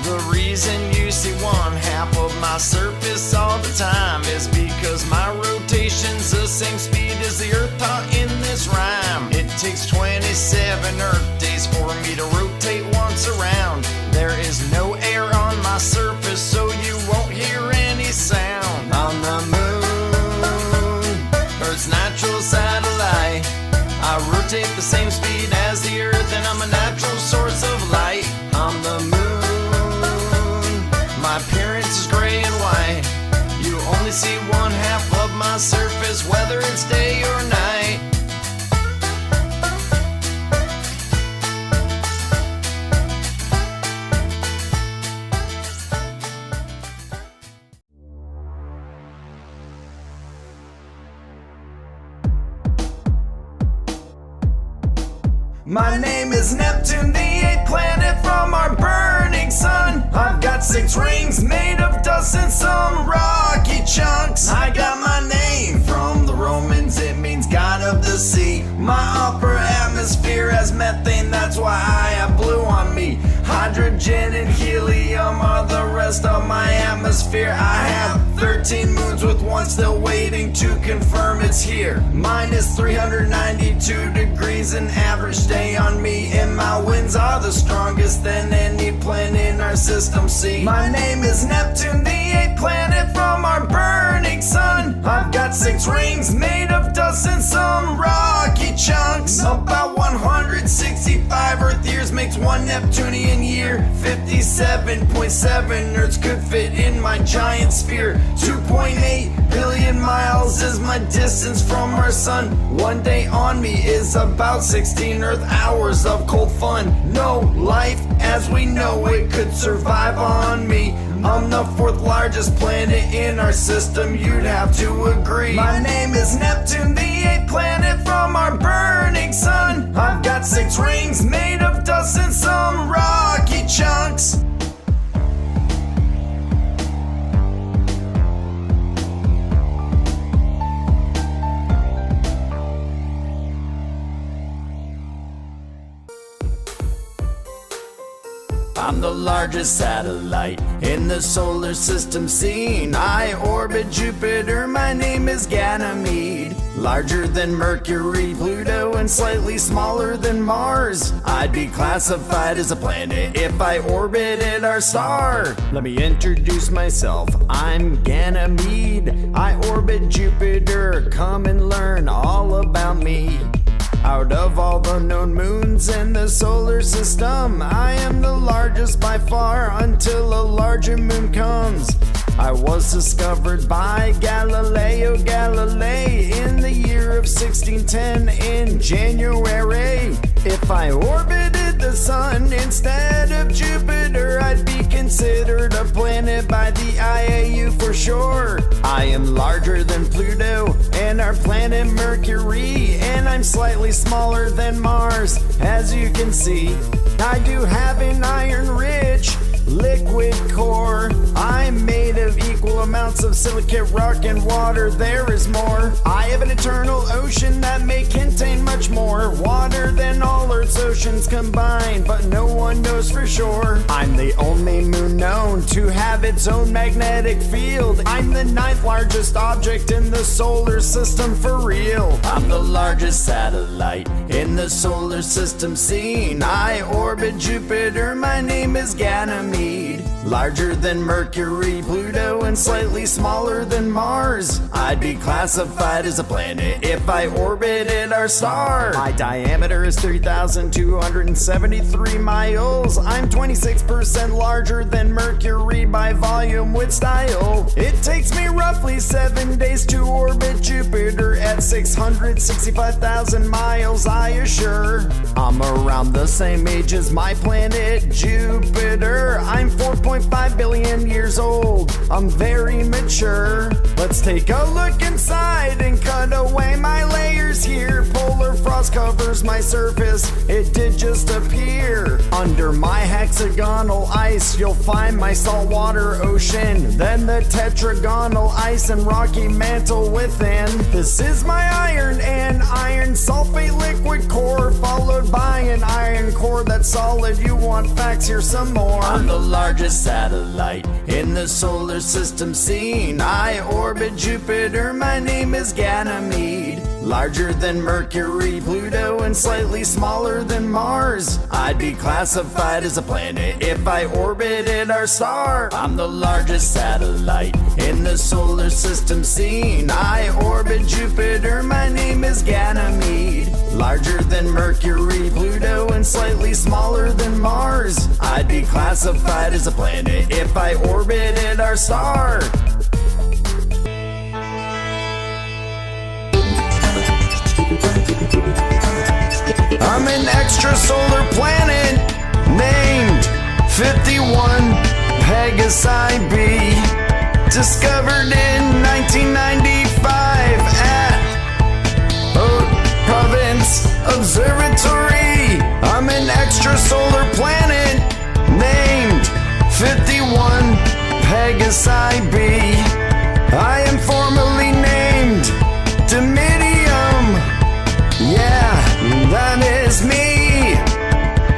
The reason you see one half of my surface all the time is because my rotation's the same speed as the Earth taught in this rhyme. It takes 27 Earth days for me to rotate once around. There is no air on my surface, so you won't hear any sound. On the moon, Earth's natural satellite, I rotate the same speed as the Earth, and I'm a natural source of light. On the moon, my appearance is gray and white. You only see one half of my surface, whether it's day or night. My name is Neptune, the 8th planet from our burning sun. I've got 6 rings made of dust and some rocky chunks. I got my name from the Romans, it means God of the sea. My upper atmosphere has methane, that's why I have blue on me. Hydrogen and helium are the rest of my atmosphere. I have 13 moons with one still waiting to confirm it's here. Minus 392 degrees an average day on me, and my winds are the strongest than any planet in our system. See, my name is Neptune, the 8th planet from our burning sun. I've got 6 rings made of dust and some rocky chunks. About 165 Earth years makes one Neptunian year. 57.7 Earths could fit in my giant sphere. 2.8 billion miles is my distance from our sun. One day on me is about 16 Earth hours of cold fun. No life as we know it could survive on me. I'm the 4th largest planet in our system, you'd have to agree. My name is Neptune, the 8th planet from our burning sun. I've got 6 rings made of dust and some rocky chunks. I'm the largest satellite in the solar system seen. I orbit Jupiter, my name is Ganymede. Larger than Mercury, Pluto, and slightly smaller than Mars. I'd be classified as a planet if I orbited our star. Let me introduce myself, I'm Ganymede. I orbit Jupiter, come and learn all about me. Out of all the known moons in the solar system, I am the largest by far until a larger moon comes. I was discovered by Galileo Galilei in the year of 1610 in January. If I orbited the sun instead of Jupiter, I'd be considered a planet by the IAU for sure. I am larger than Pluto and our planet Mercury, and I'm slightly smaller than Mars. As you can see, I do have an iron-rich liquid core. I'm made of equal amounts of silicate rock and water. There is more. I have an eternal ocean that may contain much more water than all Earth's oceans combined, but no one knows for sure. I'm the only moon known to have its own magnetic field. I'm the 9th largest object in the solar system for real. I'm the largest satellite in the solar system seen. I orbit Jupiter, my name is Ganymede. larger than Mercury, Pluto, and slightly smaller than Mars. I'd be classified as a planet if I orbited our star. My diameter is 3,273 miles. I'm 26% larger than Mercury by volume with style. It takes me roughly 7 days to orbit Jupiter at 665,000 miles, I assure. I'm around the same age as my planet Jupiter. I'm 4.5 billion years old. I'm very mature. Let's take a look inside and cut away my layers here. Polar frost covers my surface. It did just appear. Under my hexagonal ice, you'll find my saltwater ocean. Then the tetragonal ice and rocky mantle within. This is my iron and iron sulfate liquid core, followed by an iron core that's solid. You want facts? Here's some more. I'm the largest satellite in the solar system seen. I orbit Jupiter. My name is Ganymede. Larger than Mercury, Pluto, and slightly smaller than Mars. I'd be classified as a planet if I orbited our star. I'm the largest satellite in the solar system seen. I orbit Jupiter. My name is Ganymede. Larger than Mercury, Pluto, and slightly smaller than Mars. I'd be classified as a planet if I orbited our star. I'm an extrasolar planet named 51 Pegasi b, discovered in 1995 at Province Observatory. I'm an extrasolar planet named 51 Pegasi b. I am formally named Dimidium. Yeah, that is me.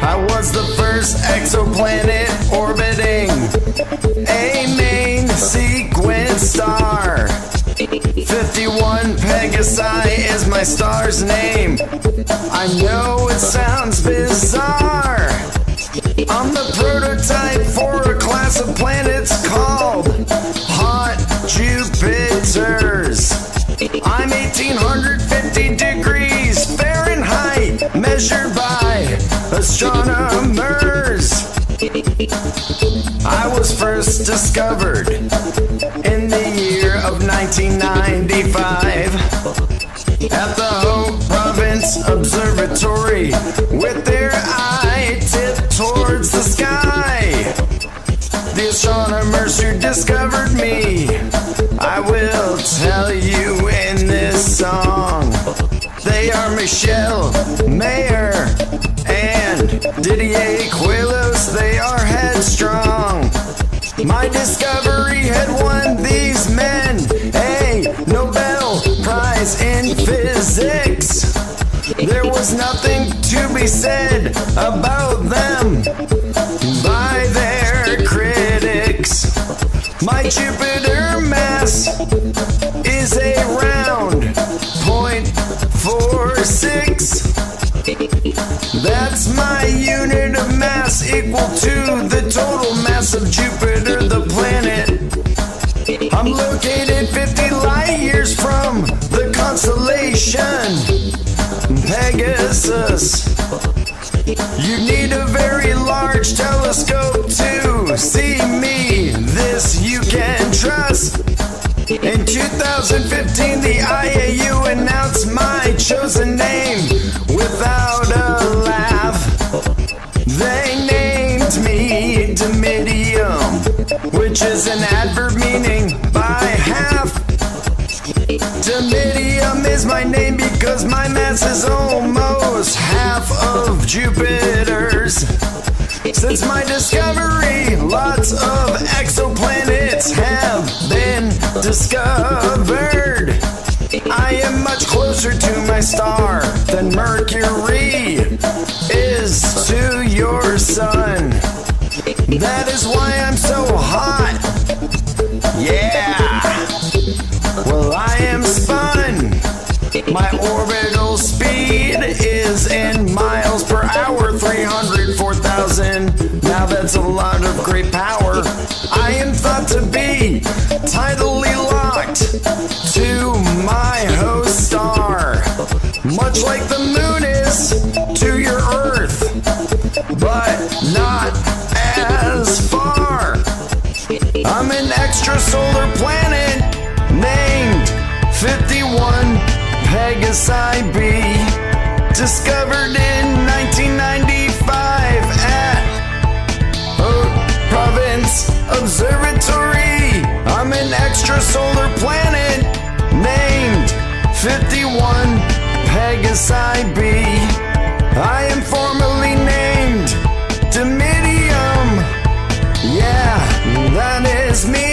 I was the first exoplanet orbiting a main sequence star. 51 Pegasi is my star's name. I know it sounds bizarre. I'm the prototype for a class of planets called hot Jupiters. I'm 1850 degrees Fahrenheit, measured by astronomers. I was first discovered in the year of 1995 at the Hope Province Observatory with their eye tipped towards the sky. The astronomers who discovered me, I will tell you in this song. They are Michel Mayer and Didier Queloz. They are headstrong. My discovery had won these men a Nobel Prize in Physics. There was nothing to be said about them by their critics. My Jupiter mass is around 0.46. That's my unit of mass, equal to the total mass of Jupiter, the planet. I'm located 50 light years from the constellation Pegasus. You need a very large telescope to see me. This you can trust. In 2015, the IAU announced my chosen name without a laugh. They named me Dimidium, which is an adverb meaning by half. Dimidium is my name because my mass is almost half of Jupiter's. Since my discovery, lots of exoplanets have been discovered. I am much closer to my star than Mercury is to your sun. That is why I'm so hot. Yeah. Well, I am spun. My orbital speed is in miles per hour, 304,000. Now that's a lot of great power. want to be tidally locked to my host star, much like the moon is to your Earth, but not as far. I'm an extrasolar planet named 51 Pegasi b, discovered in 1995 at Province Observatory. I'm an extrasolar planet named 51 Pegasi b. I am formally named Dimidium. Yeah, that is me.